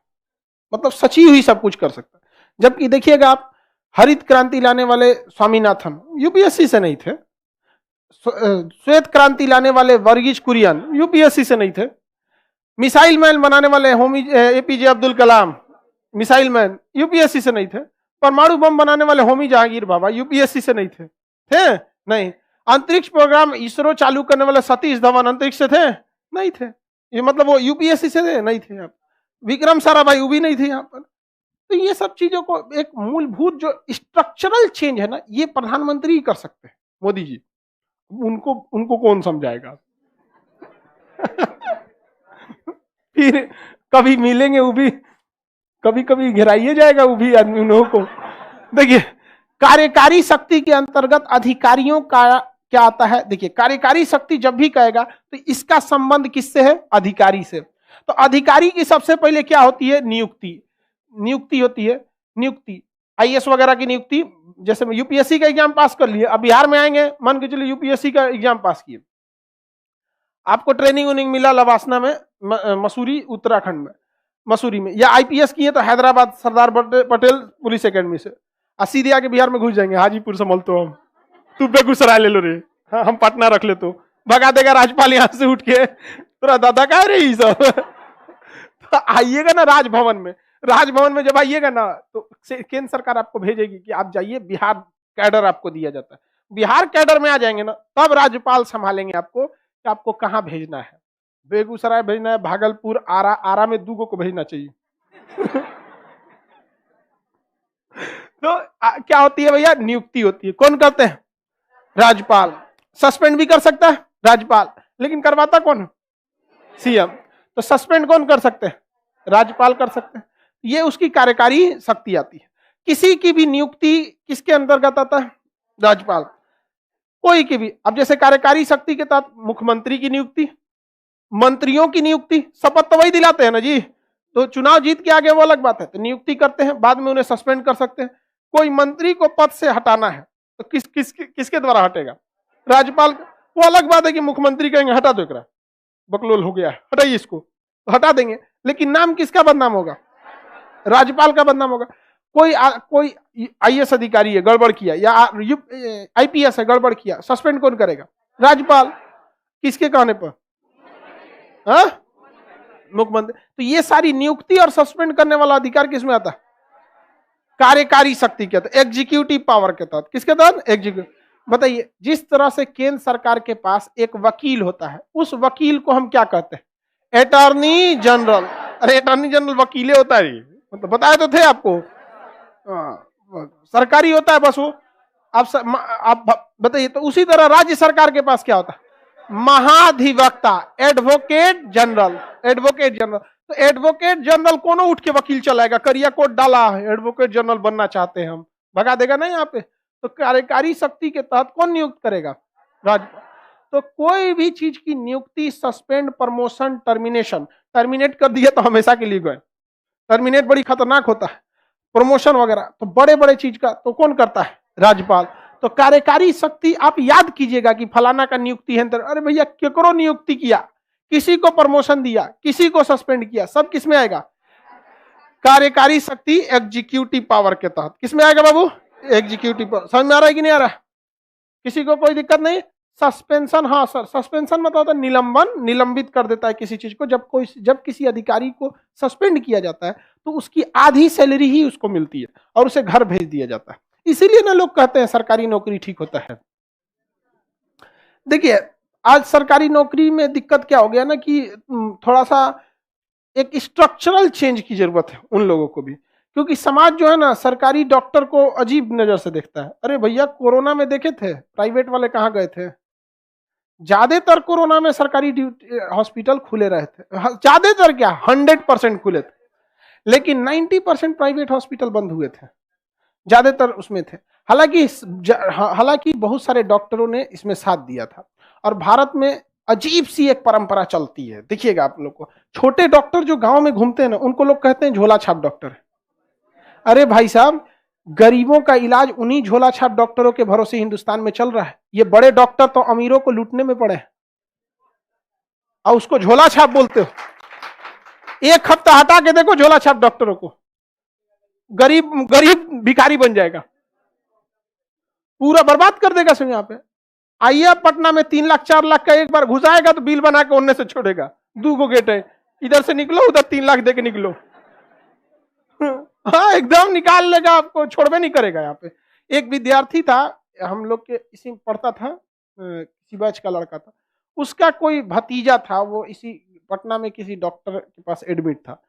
[SPEAKER 1] मतलब सची हुई सब कुछ कर सकता है। जबकि देखिएगा आप, हरित क्रांति लाने वाले स्वामीनाथन यूपीएससी से नहीं थे, श्वेत क्रांति लाने वाले वर्गीज कुरियन यूपीएससी से नहीं थे, मिसाइल मैन बनाने वाले Homi APJ Abdul Kalam missile man UPSC से नहीं थे, परमाणु बम बनाने वाले होमी जहांगीर बाबा यूपीएससी से नहीं थे नहीं। अंतरिक्ष प्रोग्राम इसरो चालू करने वाले सतीश धवन अंतरिक्ष से थे? नहीं थे। ये मतलब वो यूपीएससी से थे? नहीं थे। यहाँ विक्रम साराभाई वो भी नहीं थे यहाँ पर। तो ये सब चीजों को एक मूलभूत जो स्ट्रक्चरल चेंज है ना, ये प्रधानमंत्री ही कर सकते हैं, मोदी जी। उनको कौन समझाएगा? फिर कभी मिलेंगे वो भी, कभी कभी घिराइए जाएगा वो भी आदमी उन लोगों को। देखिए, कार्यकारी शक्ति के अंतर्गत अधिकारियों का क्या आता है? देखिए, कार्यकारी शक्ति जब भी कहेगा तो इसका संबंध किससे है? अधिकारी से। तो अधिकारी की सबसे पहले क्या होती है? नियुक्ति होती है। नियुक्ति आईएएस वगैरह की नियुक्ति, जैसे यूपीएससी का एग्जाम पास कर लिए, अब बिहार में आएंगे, मान के चलिए यूपीएससी का एग्जाम पास किए, आपको ट्रेनिंग उनिंग मिला लवासना में, मसूरी उत्तराखंड में, मसूरी में, या आईपीएस किए तो हैदराबाद सरदार पटेल पुलिस एकेडमी से, सीधे आके बिहार में घुस जाएंगे, हाजीपुर संभल तो हम, तू बेगूसराय ले लो रे, हाँ हम पटना रख ले, तो भगा देगा राज्यपाल यहाँ से उठ के, तेरा दादा कह रही सब। तो आइएगा ना राजभवन में जब आइएगा ना, तो केंद्र सरकार आपको भेजेगी कि आप जाइए, बिहार कैडर आपको दिया जाता है। बिहार कैडर में आ जाएंगे ना, तब राज्यपाल संभालेंगे आपको कि आपको कहाँ भेजना है। बेगूसराय भेजना है, भागलपुर, आरा में 2 को भेजना चाहिए। तो क्या होती है भैया? नियुक्ति होती है। कौन करते हैं? राज्यपाल। सस्पेंड भी कर सकता है राज्यपाल, लेकिन करवाता कौन है? सीएम। तो सस्पेंड कौन कर सकते हैं? राज्यपाल कर सकते हैं। ये उसकी कार्यकारी शक्ति आती है। किसी की भी नियुक्ति किसके अंतर्गत आता है? राज्यपाल। कोई की भी, अब जैसे कार्यकारी शक्ति के तहत मुख्यमंत्री की नियुक्ति, मंत्रियों की नियुक्ति, शपथ तो वही दिलाते हैं ना जी, तो चुनाव जीत के आगे वो अलग बात है, तो नियुक्ति करते हैं, बाद में उन्हें सस्पेंड कर सकते हैं। कोई मंत्री को पद से हटाना है तो किसके द्वारा हटेगा? राज्यपाल। वो अलग बात है कि मुख्यमंत्री कहेंगे हटा दो, एकरा बकलोल हो गया, हटाइए इसको, तो हटा देंगे, लेकिन नाम किसका बदनाम होगा? राज्यपाल का बदनाम होगा। कोई आईएएस अधिकारी है, गड़बड़ किया, या आईपीएस है, गड़बड़ किया, सस्पेंड कौन करेगा? राज्यपाल। किसके कहने पर? मुख्यमंत्री। तो ये सारी नियुक्ति और सस्पेंड करने वाला अधिकार किसमें आता है? कार्यकारी शक्ति के तहत, एग्जीक्यूटिव पावर के तहत। किसके तहत? एग्जीक्यूटिव। बताइए, जिस तरह से केंद्र सरकार के पास एक वकील होता है, उस वकील को हम क्या कहते हैं? Attorney general. अरे अटॉर्नी जनरल वकीले होता है, मतलब बताए तो थे आपको, सरकारी होता है बस वो। आप बताइए, तो उसी तरह राज्य सरकार के पास क्या होता है? महाधिवक्ता, एडवोकेट जनरल। तो एडवोकेट जनरल कौन उठ के वकील चलाएगा? करिया कोट डाला है, एडवोकेट जनरल बनना चाहते हैं हम, भगा देगा ना यहाँ पे। तो कार्यकारी शक्ति के तहत कौन नियुक्त करेगा? राज्यपाल। तो कोई भी चीज की नियुक्ति, सस्पेंड, प्रमोशन, टर्मिनेट कर दिया तो हमेशा के लिए गए। टर्मिनेट बड़ी खतरनाक होता है, प्रमोशन वगैरह तो बड़े बड़े चीज का तो कौन करता है? राज्यपाल। तो कार्यकारी शक्ति, आप याद कीजिएगा कि फलाना का नियुक्ति है, अरे भैया केकरो नियुक्ति किया, किसी को प्रमोशन दिया, किसी को सस्पेंड किया, सब किस में आएगा? कार्यकारी शक्ति, एग्जीक्यूटिव पावर के तहत। किसमें आएगा बाबू? Executive power. समझ में आ रहा है कि नहीं आ रहा? किसी को कोई दिक्कत नहीं? सस्पेंशन, हाँ सर, सस्पेंशन मतलब होता है निलंबन, निलंबित कर देता है किसी चीज को। जब किसी अधिकारी को सस्पेंड किया जाता है तो उसकी आधी सैलरी ही उसको मिलती है और उसे घर भेज दिया जाता है। इसीलिए ना लोग कहते हैं सरकारी नौकरी ठीक होता है। देखिए, आज सरकारी नौकरी में दिक्कत क्या हो गया ना कि थोड़ा सा एक स्ट्रक्चरल चेंज की जरूरत है उन लोगों को भी, क्योंकि समाज जो है ना सरकारी डॉक्टर को अजीब नजर से देखता है। अरे भैया, कोरोना में देखे थे प्राइवेट वाले कहाँ गए थे? ज्यादातर कोरोना में सरकारी हॉस्पिटल खुले रहे थे, ज्यादातर क्या 100% खुले थे, लेकिन 90% प्राइवेट हॉस्पिटल बंद हुए थे, ज्यादातर उसमें थे। हालांकि बहुत सारे डॉक्टरों ने इसमें साथ दिया था। और भारत में अजीब सी एक परंपरा चलती है, देखिएगा आप लोग को, छोटे डॉक्टर जो गांव में घूमते हैं ना, उनको लोग कहते हैं झोला छाप डॉक्टर। अरे भाई साहब, गरीबों का इलाज उन्हीं झोला छाप डॉक्टरों के भरोसे हिंदुस्तान में चल रहा है। ये बड़े डॉक्टर तो अमीरों को लूटने में पड़े हैं और उसको झोला छाप बोलते हो। एक हफ्ता हटा के देखो झोला छाप डॉक्टरों को, गरीब गरीब भिखारी बन जाएगा, पूरा बर्बाद कर देगा सब। यहाँ पे आइए पटना में 3 लाख 4 लाख का एक बार घुसाएगा तो बिल बना के उनने से छोड़ेगा। 2 गेट है, इधर से निकलो उधर 3 लाख दे के निकलो। हाँ एकदम निकाल लेगा आपको, छोड़वे नहीं करेगा। यहाँ पे एक विद्यार्थी था, हम लोग के इसी में पढ़ता था, किसी बैच का लड़का था, उसका कोई भतीजा था, वो इसी पटना में किसी डॉक्टर के पास एडमिट था।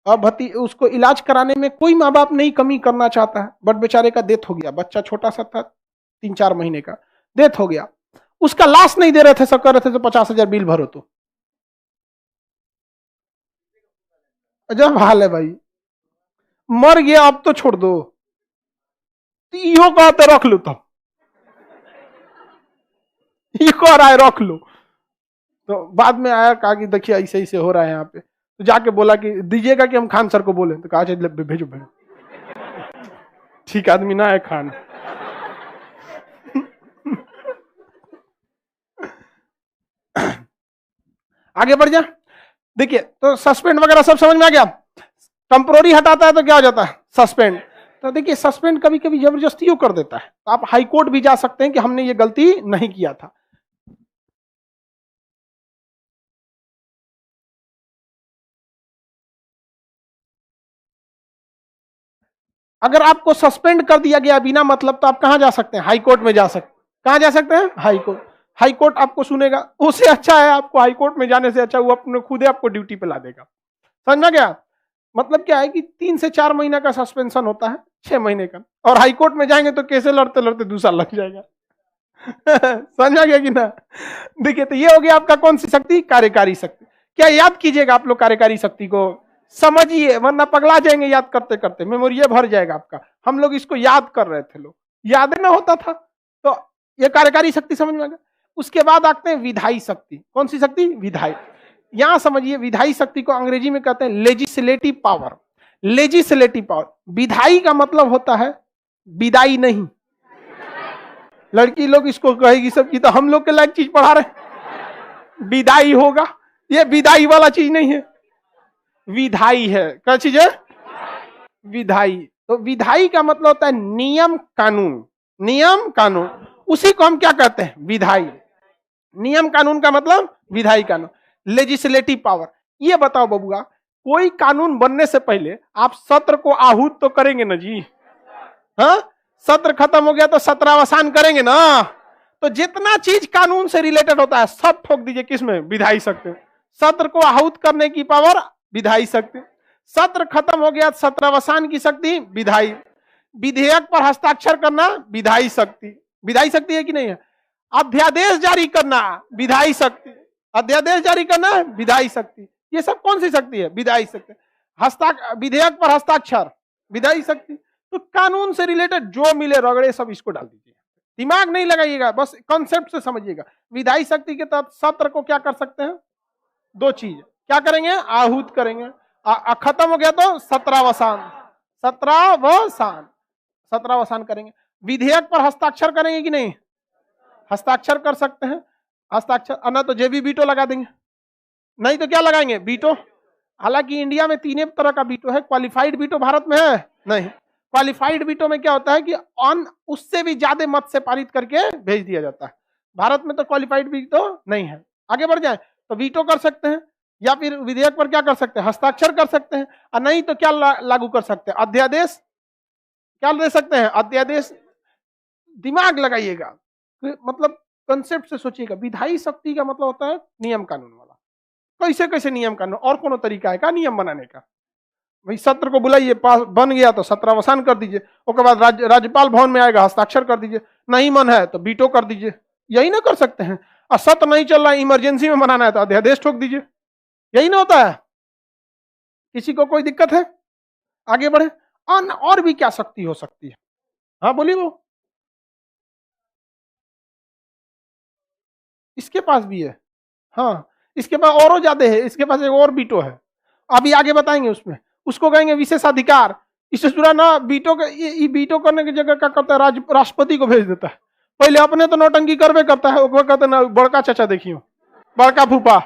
[SPEAKER 1] अब उसको इलाज कराने में कोई माँ बाप नहीं कमी करना चाहता है, बट बेचारे का डेथ हो गया। बच्चा छोटा सा था, 3-4 महीने का, डेथ हो गया। उसका लाश नहीं दे रहे थे, सब कर रहे थे तो 50,000 बिल भरो। तो अजब हाल है भाई, मर गया अब तो छोड़ दो, यो कहते रख लो, तब ये कह रहा है रख लो। तो बाद में आया, कहा कि देखिए ऐसे ऐसे हो रहा है यहाँ पे। तो जाके बोला कि दीजिएगा कि हम खान सर को बोले, तो कहा भेजो भेजो, ठीक आदमी ना है खान। आगे बढ़ जा। देखिए तो सस्पेंड वगैरह सब समझ में आ गया। टेम्पोररी हटाता है तो क्या हो जाता है, सस्पेंड। तो देखिए सस्पेंड कभी कभी जबरदस्तियों कर देता है, तो आप हाई कोर्ट भी जा सकते हैं कि हमने ये गलती नहीं किया था। अगर आपको सस्पेंड कर दिया गया बिना मतलब, तो आप कहां जा सकते हैं, हाई कोर्ट में जा सकते हैं। कहां जा सकते हैं, हाई कोर्ट। हाई कोर्ट आपको सुनेगा, उससे अच्छा है आपको हाई कोर्ट में जाने से अच्छा वो अपने खुद आपको ड्यूटी पे ला देगा। समझ में गया। मतलब क्या है कि 3 से 4 महीना का सस्पेंशन होता है, 6 महीने का, और हाई कोर्ट में जाएंगे तो कैसे लड़ते लड़ते 2 साल लग जाएगा। समझ में गया कि ना। देखिए तो ये हो गया आपका कौन सी शक्ति, कार्यकारी शक्ति। क्या याद कीजिएगा आप लोग कार्यकारी शक्ति को, समझिए वरना पगला जाएंगे याद करते करते, मेमोरी भर जाएगा आपका। हम लोग इसको याद कर रहे थे, लोग याद ना होता था। तो ये कार्यकारी शक्ति समझ में आ गया। उसके बाद आते हैं विधायी शक्ति। कौन सी शक्ति, विधायी। यहां समझिए, विधायी शक्ति को अंग्रेजी में कहते हैं लेजिस्लेटिव पावर। लेजिस्लेटिव पावर, विधायी का मतलब होता है विदाई नहीं। लड़की लोग इसको कहेगी सब की, तो हम लोग के लायक चीज पढ़ा रहे, विदाई होगा, ये विदाई वाला चीज नहीं है, विधायी है। क्या चीज है, विधायी। तो विधायी का मतलब होता है नियम कानून, नियम कानून, उसी को हम क्या कहते हैं, विधायी। नियम कानून का मतलब विधायी कानून, लेजिस्लेटिव पावर। ये बताओ बबुआ, कोई कानून बनने से पहले आप सत्र को आहूत तो करेंगे ना जी। हाँ, सत्र खत्म हो गया तो सत्रावसान करेंगे ना। तो जितना चीज कानून से रिलेटेड होता है सब ठोक दीजिए किसमें, विधायी शक्ति। सत्र को आहूत करने की पावर विधायी शक्ति। सत्र खत्म हो गया, सत्रावसान की शक्ति विधायी। विधेयक पर हस्ताक्षर करना विधायी शक्ति। विधायी शक्ति है कि नहीं है। अध्यादेश जारी करना विधायी शक्ति। अध्यादेश जारी करना विधायी शक्ति। ये सब कौन सी शक्ति है, विधायी शक्ति। विधेयक पर हस्ताक्षर विधायी शक्ति। तो कानून से रिलेटेड जो मिले रगड़े सब इसको डाल दीजिए, दिमाग नहीं लगाइएगा, बस कॉन्सेप्ट से समझिएगा। विधायी शक्ति के तहत सत्र को क्या कर सकते हैं, 2 चीज क्या करेंगे, आहूत करेंगे। खत्म हो गया तो सत्रावसान, सत्रावसान, सत्रावसान करेंगे। विधेयक पर हस्ताक्षर करेंगे कि नहीं, हस्ताक्षर कर सकते हैं। हस्ताक्षर ना तो जेबी बीटो लगा देंगे, नहीं तो क्या लगाएंगे, बीटो। हालांकि इंडिया में 3 तरह का बीटो है, क्वालिफाइड बीटो भारत में है नहीं। क्वालिफाइड बीटो में क्या होता है कि उससे भी ज्यादा मत से पारित करके भेज दिया जाता है। भारत में तो क्वालिफाइड बीटो नहीं है। आगे बढ़ जाए तो बीटो कर सकते हैं, या फिर विधेयक पर क्या कर सकते हैं, हस्ताक्षर कर सकते हैं। और नहीं तो क्या लागू कर सकते हैं, अध्यादेश। क्या दे सकते हैं, अध्यादेश। दिमाग लगाइएगा, मतलब कंसेप्ट से सोचिएगा। विधायी शक्ति का मतलब होता है नियम कानून वाला। कैसे कैसे नियम कानून, और कोनो तरीका है क्या नियम बनाने का। भाई सत्र को बुलाइए, पास बन गया तो सत्रावसान कर दीजिए, उसके बाद राज्यपाल भवन में आएगा, हस्ताक्षर कर दीजिए। नहीं मन है तो बीटो कर दीजिए, यही ना कर सकते हैं। और सत्र नहीं चल रहा है, इमरजेंसी में बनाना है तो अध्यादेश ठोक दीजिए, यही ना होता है। किसी को कोई दिक्कत है, आगे बढ़े। और भी क्या शक्ति हो सकती है, हाँ बोलिए। वो इसके पास भी है। हाँ, इसके पास और ज्यादा है, इसके पास एक और बीटो है, अभी आगे बताएंगे उसमें। उसको कहेंगे विशेषाधिकार। इससे जुड़ा ना बीटो का, ये बीटो करने की जगह क्या करता है, राष्ट्रपति को भेज देता है। पहले अपने तो नौटंकी करवे करता है, वो कहते ना बड़का चाचा देखियो, बड़का फूफा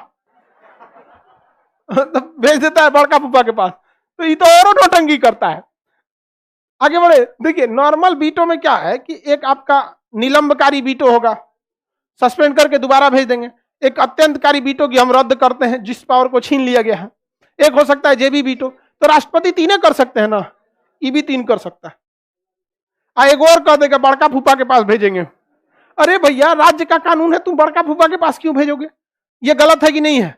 [SPEAKER 1] तो भेज देता है बड़का फूफा के पास, तो ये तो और नौटंकी करता है। आगे बढ़े, देखिए नॉर्मल बीटो में क्या है कि एक आपका निलंबकारी बीटो होगा, सस्पेंड करके दोबारा भेज देंगे। एक अत्यंतकारी बीटो की हम रद्द करते हैं, जिस पावर को छीन लिया गया है। एक हो सकता है जेबी बीटो, तो राष्ट्रपति तीनों कर सकते हैं ना, ये भी 3 कर सकता है। एक और कह देगा बड़का फूफा के पास भेजेंगे। अरे भैया, राज्य का कानून है, तुम बड़का फूफा के पास क्यों भेजोगे? ये गलत है कि नहीं है?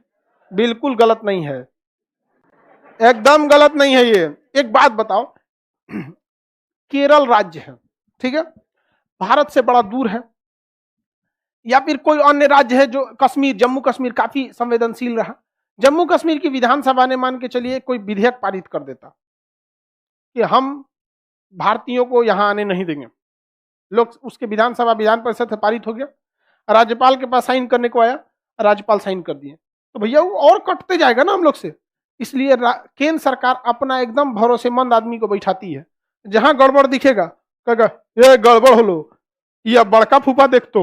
[SPEAKER 1] बिल्कुल गलत नहीं है, एकदम गलत नहीं है ये। एक बात बताओ, केरल राज्य है, ठीक है, भारत से बड़ा दूर है, या फिर कोई अन्य राज्य है जो कश्मीर, जम्मू कश्मीर काफी संवेदनशील रहा, जम्मू कश्मीर की विधानसभा ने मान के चलिए कोई विधेयक पारित कर देता कि हम भारतीयों को यहां आने नहीं देंगे, लोग उसके विधानसभा विधान परिषद से पारित हो गया, राज्यपाल के पास साइन करने को आया, राज्यपाल साइन कर दिए, तो भैया वो और कटते जाएगा ना हम लोग से। इसलिए केंद्र सरकार अपना एकदम भरोसेमंद आदमी को बैठाती है, जहां गड़बड़ दिखेगा कहेगा ये गड़बड़ हो लो, ये बड़का फूफा देख, तो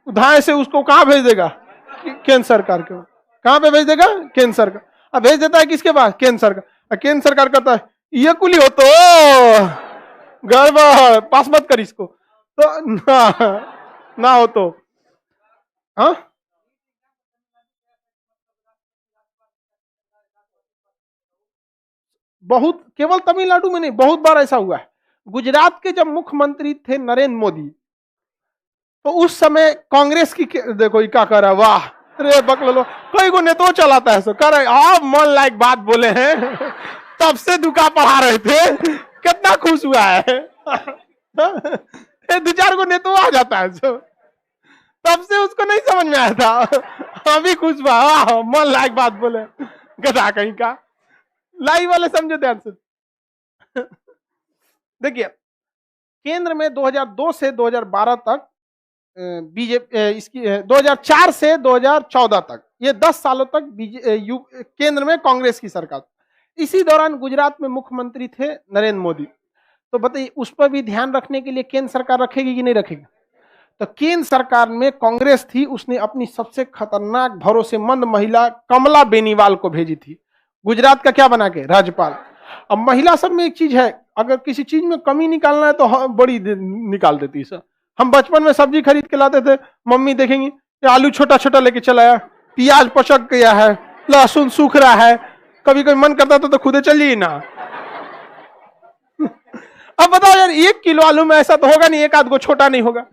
[SPEAKER 1] उधार से उसको कहां भेज देगा? केंद्र सरकार को। कहां पे भेज देगा? केंद्र सरकार। अब भेज देता है किसके पास? केंद्र सरकार। केंद्र सरकार कहता है ये कुली हो तो गड़बड़, पास मत कर इसको, तो ना हो तो। हाँ, बहुत, केवल तमिलनाडु में नहीं, बहुत बार ऐसा हुआ है। गुजरात के जब मुख्यमंत्री थे नरेंद्र मोदी, तो उस समय कांग्रेस की, देखो क्या कर रहा है, वाह अरे बकलो, कोई को नेतो चलाता है, सो कर रहे आप मन लायक बात बोले हैं तब से दुका पढ़ा रहे थे, कितना खुश हुआ है 2-4 को नेतो आ जाता है, सो तब से उसको नहीं समझ में आया था, अभी खुश हुआ, मन लायक बात बोले, गधा कहीं का। लाइव वाले समझे ध्यान से। देखिए, केंद्र में 2002 से 2012 तक बीजेपी, इसकी 2004 से 2014 तक, ये 10 सालों तक केंद्र में कांग्रेस की सरकार। इसी दौरान गुजरात में मुख्यमंत्री थे नरेंद्र मोदी। तो बताइए, उस पर भी ध्यान रखने के लिए केंद्र सरकार रखेगी कि नहीं रखेगी? तो केंद्र सरकार में कांग्रेस थी, उसने अपनी सबसे खतरनाक भरोसेमंद महिला कमला बेनीवाल को भेजी थी गुजरात का क्या बना के? राज्यपाल। अब महिला सब में एक चीज है, अगर किसी चीज में कमी निकालना है तो बड़ी निकाल देती है। हम बचपन में सब्जी खरीद के लाते थे, मम्मी देखेंगी आलू छोटा छोटा लेके चला आया, प्याज पचक गया है, लहसुन सूख रहा है, कभी कभी मन करता था तो खुदे चलिए ना। अब बताओ यार, 1 किलो आलू में ऐसा तो होगा नहीं, एक आध को छोटा नहीं होगा।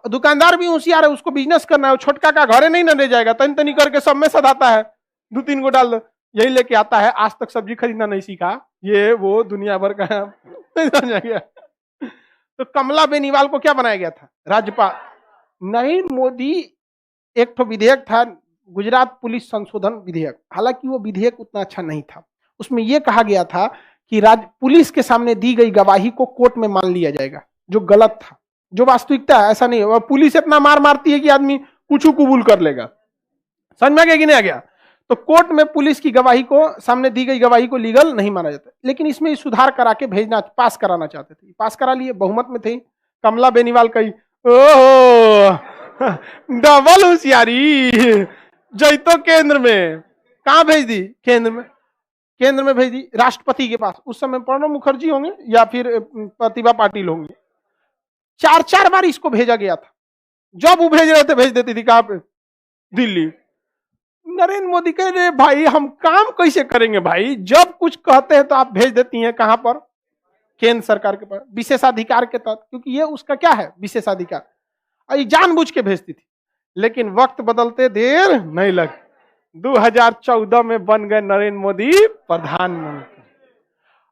[SPEAKER 1] दुकानदार भी होशियार है, उसको बिजनेस करना है, छोटका का घरे नहीं न ले जाएगा, तन तनी करके सब में सदाता है, 2-3 को डाल दो, यही लेके आता है। आज तक सब्जी खरीदना नहीं सीखा, ये वो दुनिया भर का नहीं समझ गया। तो कमला बेनीवाल को क्या बनाया गया था? राज्यपाल। नरेंद्र मोदी, एक तो विधेयक था गुजरात पुलिस संशोधन विधेयक, हालांकि वो विधेयक उतना अच्छा नहीं था। उसमें यह कहा गया था कि पुलिस के सामने दी गई गवाही को कोर्ट में मान लिया जाएगा, जो गलत था, जो वास्तविकता है ऐसा नहीं है। पुलिस इतना मार मारती है कि आदमी कुछ कबूल कर लेगा, समझ में आ गया कि नहीं आ गया? तो कोर्ट में पुलिस की गवाही को, सामने दी गई गवाही को लीगल नहीं माना जाता। लेकिन इसमें सुधार करा के भेजना, पास कराना चाहते थे, पास करा लिए, बहुमत में थे। कमला बेनीवाल कही ओह डबल होशियारी, जैतो केंद्र में। कहां भेज दी? केंद्र में। केंद्र में भेज दी राष्ट्रपति के पास। उस समय प्रणब मुखर्जी होंगे या फिर प्रतिभा पाटिल होंगे। 4-4 बार इसको भेजा गया था। जब वो भेज रहे थे भेज देती थी कहां पे? दिल्ली। नरेंद्र मोदी कह रहे भाई हम काम कैसे करेंगे भाई, जब कुछ कहते हैं तो आप भेज देती हैं कहां पर? केंद्र सरकार के पास, विशेषाधिकार के तहत, क्योंकि ये उसका क्या है? विशेषाधिकार। ये जानबूझ के भेजती थी। लेकिन वक्त बदलते देर नहीं लग, 2014 में बन गए नरेंद्र मोदी प्रधानमंत्री।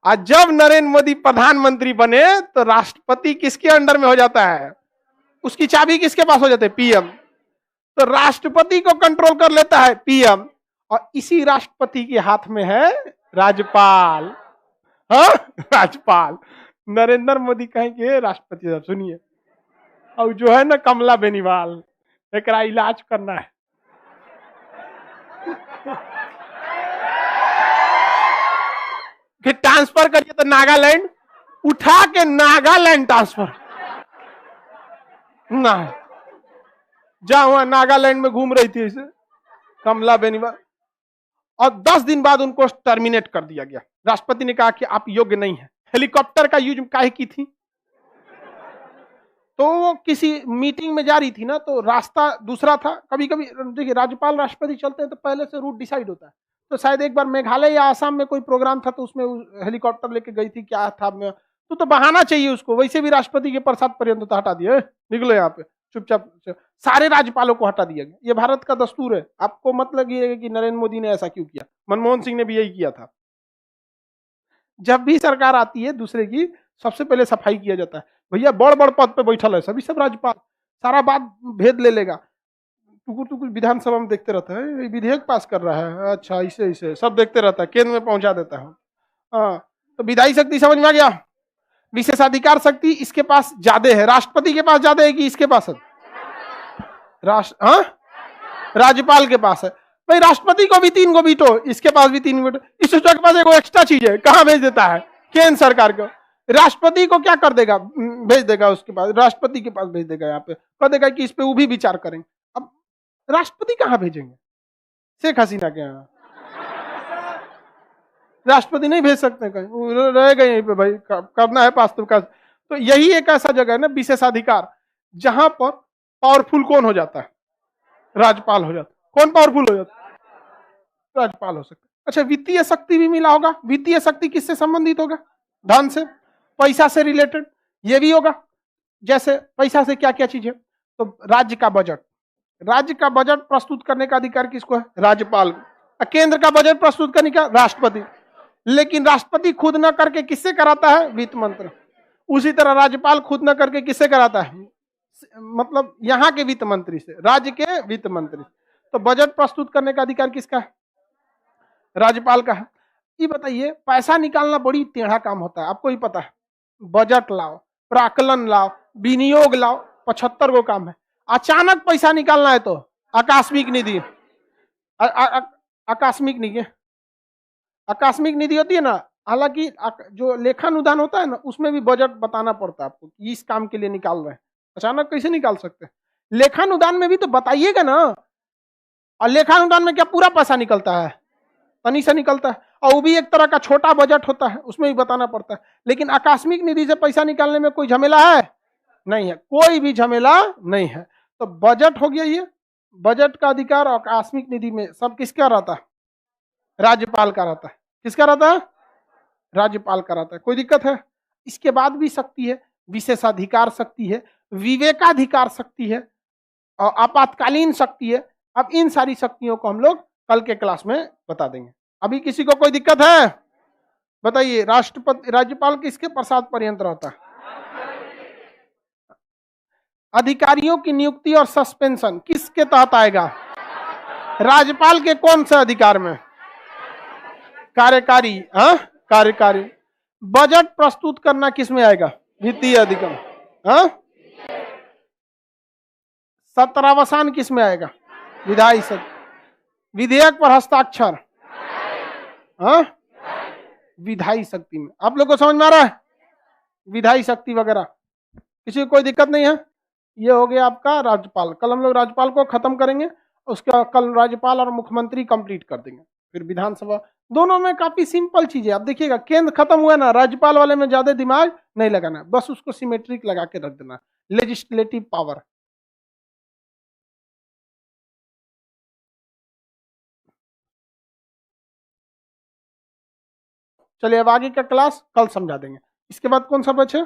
[SPEAKER 1] आज जब नरेंद्र मोदी प्रधानमंत्री बने तो राष्ट्रपति किसके अंडर में हो जाता है? उसकी चाबी किसके पास हो जाती है? पीएम। तो राष्ट्रपति को कंट्रोल कर लेता है पीएम, और इसी राष्ट्रपति के हाथ में है राज्यपाल। हाँ, राज्यपाल। नरेंद्र मोदी कहेंगे राष्ट्रपति साहब सुनिए, और जो है ना कमला बेनीवाल, एकरा इलाज करना है। कि ट्रांसफर करिए तो नागालैंड, उठा के नागालैंड ट्रांसफर ना, जहां वहां नागालैंड में घूम रही थी इसे कमला बेनीवाल, और 10 दिन बाद उनको टर्मिनेट कर दिया गया। राष्ट्रपति ने कहा कि आप योग्य नहीं है। हेलीकॉप्टर का यूज काहे की थी? तो वो किसी मीटिंग में जा रही थी ना, तो रास्ता दूसरा था। कभी कभी देखिए राज्यपाल राष्ट्रपति चलते हैं तो पहले से रूट डिसाइड होता है। तो शायद एक बार मेघालय या आसाम में कोई प्रोग्राम था, तो उसमें हेलीकॉप्टर लेके गई थी, क्या था तो बहाना चाहिए उसको। वैसे भी राष्ट्रपति के प्रसाद पर्यंत तो हटा दिया, निकलो यहाँ पे चुपचाप। सारे राज्यपालों को हटा दिया गया। ये भारत का दस्तूर है। आपको मतलब ये है कि नरेंद्र मोदी ने ऐसा क्यों किया? मनमोहन सिंह ने भी यही किया था। जब भी सरकार आती है दूसरे की, सबसे पहले सफाई किया जाता है। भैया बड़ बड़ पद पे बैठल है सभी सब राज्यपाल, सारा बात भेद ले लेगा। टुकुर टुकुर विधानसभा में देखते रहता है, विधेयक पास कर रहा है, अच्छा इसे इसे सब देखते रहता है, केंद्र में पहुंचा देता है। हाँ, तो विधायी शक्ति समझ में आ गया। विशेषाधिकार शक्ति इसके पास ज्यादा है। राष्ट्रपति के पास ज्यादा है कि इसके पास है? राज्यपाल के पास है। भाई राष्ट्रपति को भी 3 गो वीटो, इसके पास भी 3 वीटो। इस के पास एक एक्स्ट्रा चीज है, कहां भेज देता है? केंद्र सरकार को। राष्ट्रपति को क्या कर देगा? भेज देगा उसके पास, राष्ट्रपति के पास भेज देगा। यहाँ पे कह देगा कि इस पे वो भी विचार करेंगे। अब राष्ट्रपति कहां भेजेंगे? शेख हसीना के यहाँ राष्ट्रपति नहीं भेज सकते, कहीं रहेगा यहीं पे। भाई करना है पास तो। तो यही एक ऐसा जगह है ना, विशेषाधिकार, जहां पर पावरफुल कौन हो जाता है? राज्यपाल हो जाता है। कौन पावरफुल हो जाता है? राज्यपाल हो सकता है। अच्छा, वित्तीय शक्ति भी मिला होगा। वित्तीय शक्ति किससे संबंधित होगा? धन से, पैसा से रिलेटेड ये भी होगा। जैसे पैसा से क्या क्या चीज है? तो राज्य का बजट, राज्य का बजट प्रस्तुत करने का अधिकार किसको है? राज्यपाल को। केंद्र का बजट प्रस्तुत करने का राष्ट्रपति। लेकिन राष्ट्रपति खुद न करके किससे कराता है? वित्त मंत्री। उसी तरह राज्यपाल खुद न करके किससे कराता है? मतलब यहाँ के वित्त मंत्री से, राज्य के वित्त मंत्री। तो बजट प्रस्तुत करने का अधिकार किसका है? राज्यपाल का है। ये बताइए, पैसा निकालना बड़ी टेढ़ा काम होता है, आपको ही पता है। बजट लाओ, प्राकलन लाओ, विनियोग लाओ, 75 गो काम है। अचानक पैसा निकालना है तो आकस्मिक निधि, आकस्मिक निधि, आकस्मिक निधि होती है ना। हालांकि जो लेखानुदान होता है ना, उसमें भी बजट बताना पड़ता है आपको कि इस काम के लिए निकाल रहे हैं। अचानक कैसे निकाल सकते हैं? लेखानुदान में भी तो बताइएगा ना। और लेखानुदान में क्या पूरा पैसा निकलता है? तनी से निकलता है, और वो भी एक तरह का छोटा बजट होता है, उसमें भी बताना पड़ता है। लेकिन आकस्मिक निधि से पैसा निकालने में कोई झमेला है? नहीं है, कोई भी झमेला नहीं है। तो बजट हो गया ये, बजट का अधिकार और आकस्मिक निधि में सब किसका रहता है? राज्यपाल का रहता है। किसका रहता है? राज्यपाल का रहता है। कोई दिक्कत है? इसके बाद भी शक्ति है, विशेषाधिकार शक्ति है, विवेकाधिकार शक्ति है, और आपातकालीन शक्ति है। अब इन सारी शक्तियों को हम लोग कल के क्लास में बता देंगे। अभी किसी को कोई दिक्कत है? बताइए, राष्ट्रपति राज्यपाल किसके प्रसाद पर्यंत रहता है? अधिकारियों की नियुक्ति और सस्पेंशन किसके तहत आएगा? राज्यपाल के कौन से अधिकार में? कार्यकारी। हाँ, कार्यकारी। बजट प्रस्तुत करना किस में आएगा? वित्तीय अधिकार। हाँ, सत्रावसान किस में आएगा? विधायी शक्ति। विधेयक पर हस्ताक्षर, हाँ, विधायी शक्ति में। आप लोग को समझ में आ रहा है? विधायी शक्ति वगैरह किसी को कोई दिक्कत नहीं है। ये हो गया आपका राज्यपाल। कल हम लोग राज्यपाल को खत्म करेंगे, उसका कल राज्यपाल और मुख्यमंत्री कंप्लीट कर देंगे। फिर विधानसभा, दोनों में काफी सिंपल चीज है। आप देखिएगा, केंद्र खत्म हुआ ना, राज्यपाल वाले में ज्यादा दिमाग नहीं लगाना, बस उसको सिमेट्रिक लगा के रख देना, लेजिस्लेटिव पावर। चलिए, अब आगे का क्लास कल समझा देंगे। इसके बाद कौन सा बचे?